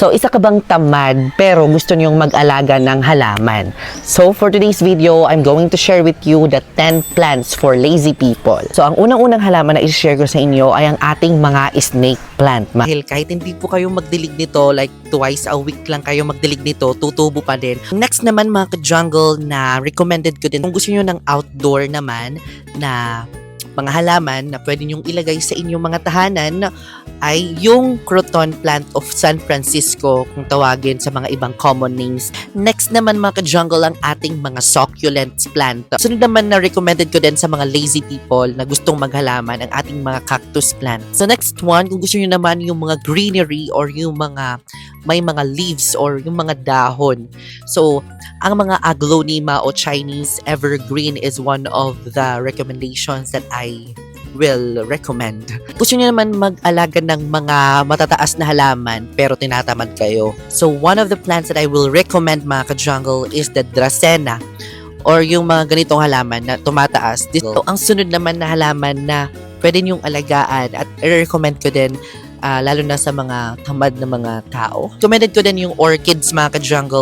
So, isa ka bang tamad pero gusto niyong mag-alaga ng halaman? So, for today's video, I'm going to share with you the 10 plants for lazy people. So, ang unang-unang halaman na i-share ko sa inyo ay ang ating mga snake plant. Dahil kahit hindi po kayo magdilig nito, like twice a week lang kayo magdilig nito, tutubo pa din. Next naman mga ka-jungle na recommended ko din, kung gusto niyo ng outdoor naman na mga halaman na pwede nyong ilagay sa inyong mga tahanan ay yung Croton plant of San Francisco kung tawagin sa mga ibang common names. Next naman mga ka-jungle ang ating mga succulents plant. Sunod naman na recommended ko din sa mga lazy people na gustong maghalaman ang ating mga cactus plant. So next one, kung gusto nyo naman yung mga greenery or yung mga may mga leaves or yung mga dahon. So ang mga Aglaonema o Chinese evergreen is one of the recommendations that I will recommend. Gusto niyo naman mag-alaga ng mga matataas na halaman pero tinatamad kayo. So one of the plants that I will recommend mga ka-jungle is the Dracena or yung mga ganitong halaman na tumataas. Dito ang sunod naman na halaman na pwede niyong alagaan at i-recommend ko din lalo na sa mga tamad na mga tao. Recommended ko din yung orchids mga ka-jungle.